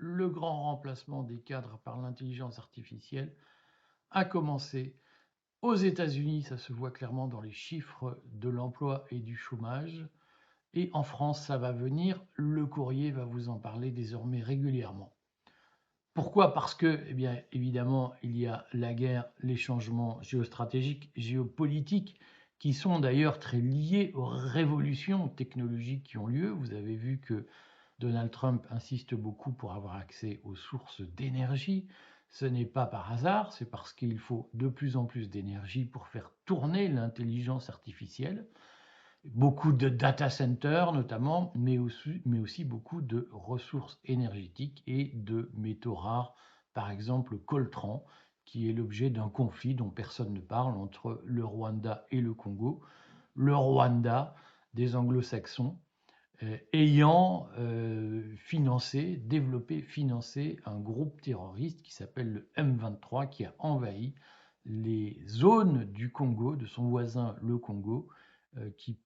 le grand remplacement des cadres par l'intelligence artificielle a commencé. Aux États-Unis, ça se voit clairement dans les chiffres de l'emploi et du chômage. Et en France, ça va venir. Le courrier va vous en parler désormais régulièrement. Pourquoi? Parce que, eh bien, évidemment, il y a la guerre, les changements géostratégiques, géopolitiques, qui sont d'ailleurs très liés aux révolutions technologiques qui ont lieu. Vous avez vu que Donald Trump insiste beaucoup pour avoir accès aux sources d'énergie. Ce n'est pas par hasard, c'est parce qu'il faut de plus en plus d'énergie pour faire tourner l'intelligence artificielle. Beaucoup de data centers notamment, mais aussi beaucoup de ressources énergétiques et de métaux rares, par exemple le coltan, qui est l'objet d'un conflit dont personne ne parle entre le Rwanda et le Congo. Le Rwanda des anglo-saxons ayant financé un groupe terroriste qui s'appelle le M23 qui a envahi les zones du Congo, de son voisin le Congo, qui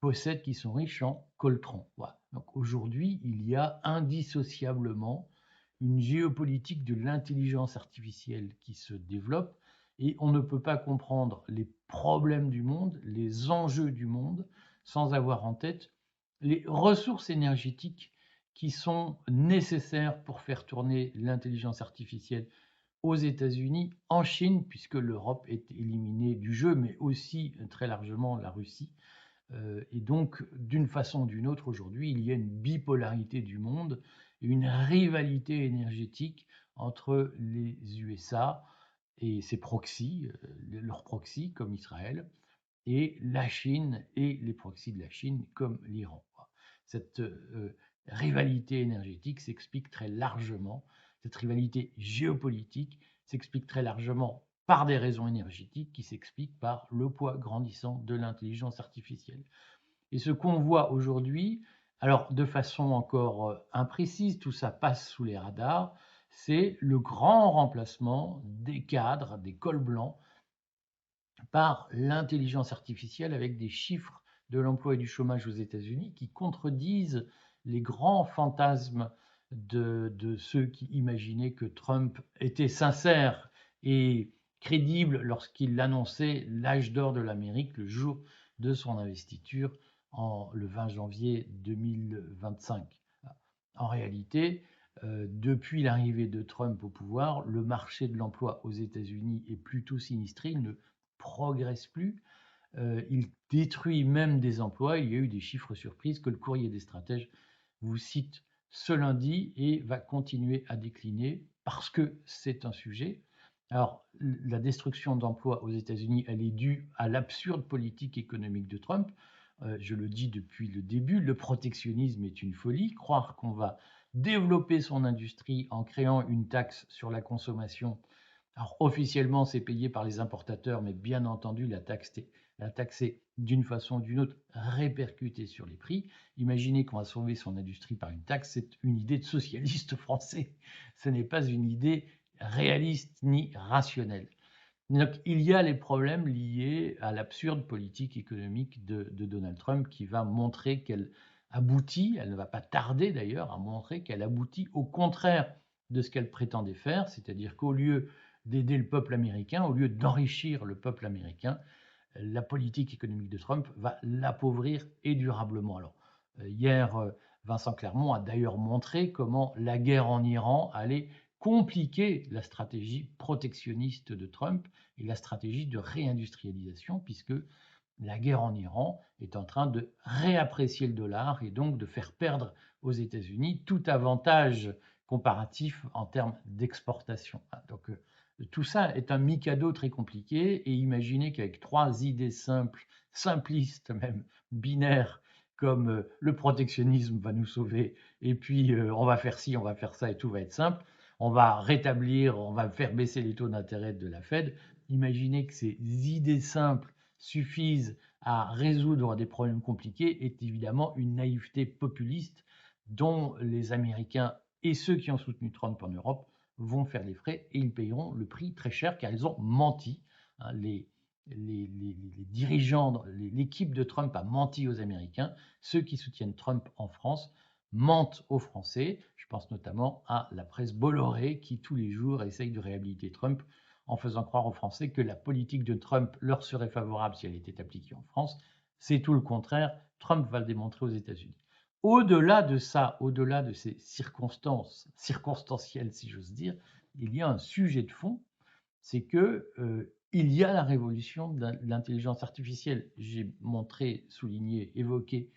sont riches en coltan. Voilà. Donc aujourd'hui, il y a indissociablement une géopolitique de l'intelligence artificielle qui se développe et on ne peut pas comprendre les problèmes du monde, les enjeux du monde, sans avoir en tête les ressources énergétiques qui sont nécessaires pour faire tourner l'intelligence artificielle aux États-Unis, en Chine, puisque l'Europe est éliminée du jeu, mais aussi très largement la Russie. Et donc, d'une façon ou d'une autre, aujourd'hui, il y a une bipolarité du monde, une rivalité énergétique entre les USA et ses proxys, leurs proxys comme Israël, et la Chine et les proxys de la Chine comme l'Iran. Cette rivalité énergétique s'explique très largement, cette rivalité géopolitique s'explique très largement par des raisons énergétiques qui s'expliquent par le poids grandissant de l'intelligence artificielle. Et ce qu'on voit aujourd'hui, alors de façon encore imprécise, tout ça passe sous les radars, c'est le grand remplacement des cadres, des cols blancs, par l'intelligence artificielle avec des chiffres de l'emploi et du chômage aux États-Unis qui contredisent les grands fantasmes de ceux qui imaginaient que Trump était sincère et crédible lorsqu'il annonçait l'âge d'or de l'Amérique le jour de son investiture le 20 janvier 2025. En réalité, depuis l'arrivée de Trump au pouvoir, le marché de l'emploi aux États-Unis est plutôt sinistré. Il ne progresse plus. Il détruit même des emplois. Il y a eu des chiffres surprises que le courrier des stratèges vous cite ce lundi et va continuer à décliner parce que c'est un sujet. Alors, la destruction d'emplois aux États-Unis, elle est due à l'absurde politique économique de Trump. Je le dis depuis le début, le protectionnisme est une folie. Croire qu'on va développer son industrie en créant une taxe sur la consommation. Alors officiellement, c'est payé par les importateurs, mais bien entendu, la taxe est d'une façon ou d'une autre répercutée sur les prix. Imaginez qu'on va sauver son industrie par une taxe, c'est une idée de socialiste français. Ce n'est pas une idée réaliste ni rationnelle. Donc, il y a les problèmes liés à l'absurde politique économique de Donald Trump qui va montrer qu'elle aboutit, elle ne va pas tarder d'ailleurs à montrer qu'elle aboutit au contraire de ce qu'elle prétendait faire, c'est-à-dire qu'au lieu d'aider le peuple américain, au lieu d'enrichir le peuple américain, la politique économique de Trump va l'appauvrir et durablement. Alors, hier, Vincent Clermont a d'ailleurs montré comment la guerre en Iran allait compliquer la stratégie protectionniste de Trump et la stratégie de réindustrialisation, puisque la guerre en Iran est en train de réapprécier le dollar et donc de faire perdre aux États-Unis tout avantage comparatif en termes d'exportation. Donc, tout ça est un mikado très compliqué et imaginez qu'avec trois idées simples, simplistes même, binaires, comme le protectionnisme va nous sauver et puis on va faire ci, on va faire ça et tout va être simple, on va rétablir, on va faire baisser les taux d'intérêt de la Fed. Imaginez que ces idées simples suffisent à résoudre des problèmes compliqués est évidemment une naïveté populiste dont les Américains et ceux qui ont soutenu Trump en Europe vont faire les frais et ils payeront le prix très cher car ils ont menti. Hein, les dirigeants, l'équipe de Trump a menti aux Américains. Ceux qui soutiennent Trump en France mentent aux Français. Je pense notamment à la presse Bolloré qui tous les jours essaye de réhabiliter Trump en faisant croire aux Français que la politique de Trump leur serait favorable si elle était appliquée en France. C'est tout le contraire. Trump va le démontrer aux États-Unis. Au-delà de ça, au-delà de ces circonstances circonstancielles, si j'ose dire, il y a un sujet de fond, c'est que il y a la révolution de l'intelligence artificielle. J'ai montré, souligné, évoqué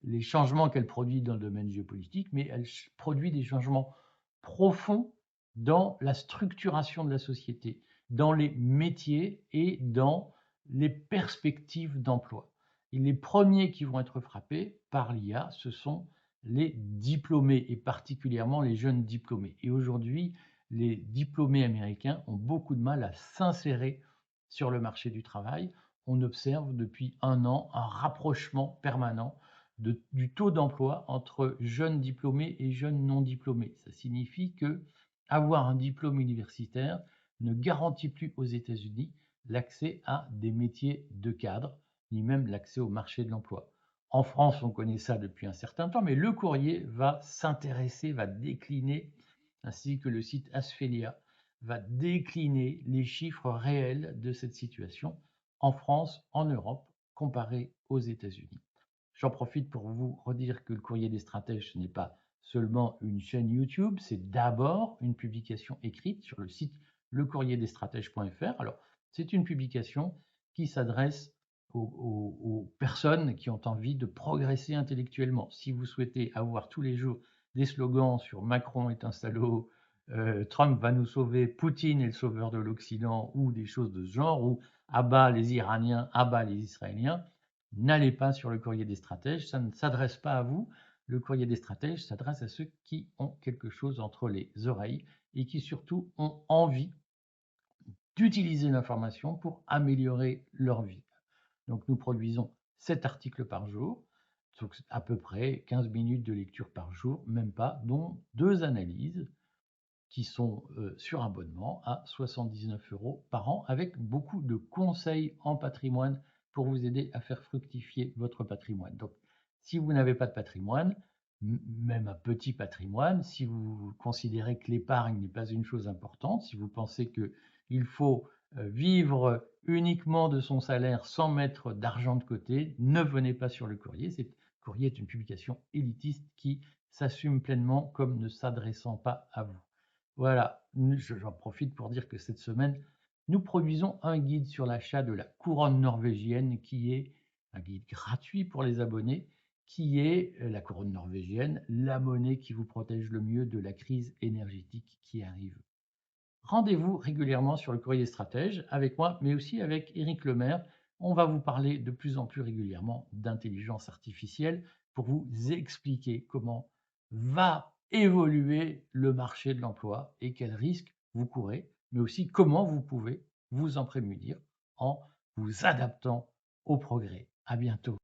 les changements qu'elle produit dans le domaine géopolitique, mais elle produit des changements profonds dans la structuration de la société, dans les métiers et dans les perspectives d'emploi. Et les premiers qui vont être frappés par l'IA, ce sont les diplômés, et particulièrement les jeunes diplômés. Et aujourd'hui, les diplômés américains ont beaucoup de mal à s'insérer sur le marché du travail. On observe depuis un an un rapprochement permanent du taux d'emploi entre jeunes diplômés et jeunes non diplômés. Ça signifie que avoir un diplôme universitaire ne garantit plus aux États-Unis l'accès à des métiers de cadre, ni même l'accès au marché de l'emploi. En France, on connaît ça depuis un certain temps, mais Le Courrier va s'intéresser, va décliner, ainsi que le site Asphelia, va décliner les chiffres réels de cette situation en France, en Europe, comparé aux États-Unis. J'en profite pour vous redire que le Courrier des Stratèges, ce n'est pas seulement une chaîne YouTube, c'est d'abord une publication écrite sur le site lecourrierdesstratèges.fr. Alors, c'est une publication qui s'adresse aux personnes qui ont envie de progresser intellectuellement. Si vous souhaitez avoir tous les jours des slogans sur Macron est un salaud, Trump va nous sauver, Poutine est le sauveur de l'Occident, ou des choses de ce genre, ou abat les Iraniens, abat les Israéliens, n'allez pas sur le Courrier des Stratèges, ça ne s'adresse pas à vous. Le Courrier des Stratèges s'adresse à ceux qui ont quelque chose entre les oreilles et qui surtout ont envie d'utiliser l'information pour améliorer leur vie. Donc nous produisons 7 articles par jour, donc à peu près 15 minutes de lecture par jour, même pas, dont 2 analyses qui sont sur abonnement à 79 € par an, avec beaucoup de conseils en patrimoine pour vous aider à faire fructifier votre patrimoine. Donc, si vous n'avez pas de patrimoine, même un petit patrimoine, si vous considérez que l'épargne n'est pas une chose importante, si vous pensez qu'il faut vivre uniquement de son salaire sans mettre d'argent de côté, ne venez pas sur le Courrier. Le Courrier est une publication élitiste qui s'assume pleinement comme ne s'adressant pas à vous. Voilà, j'en profite pour dire que cette semaine, nous produisons un guide sur l'achat de la couronne norvégienne qui est un guide gratuit pour les abonnés, qui est la couronne norvégienne, la monnaie qui vous protège le mieux de la crise énergétique qui arrive. Rendez-vous régulièrement sur le Courrier des Stratèges avec moi, mais aussi avec Éric Lemaire. On va vous parler de plus en plus régulièrement d'intelligence artificielle pour vous expliquer comment va évoluer le marché de l'emploi et quels risques vous courez, mais aussi comment vous pouvez vous en prémunir en vous adaptant au progrès. À bientôt.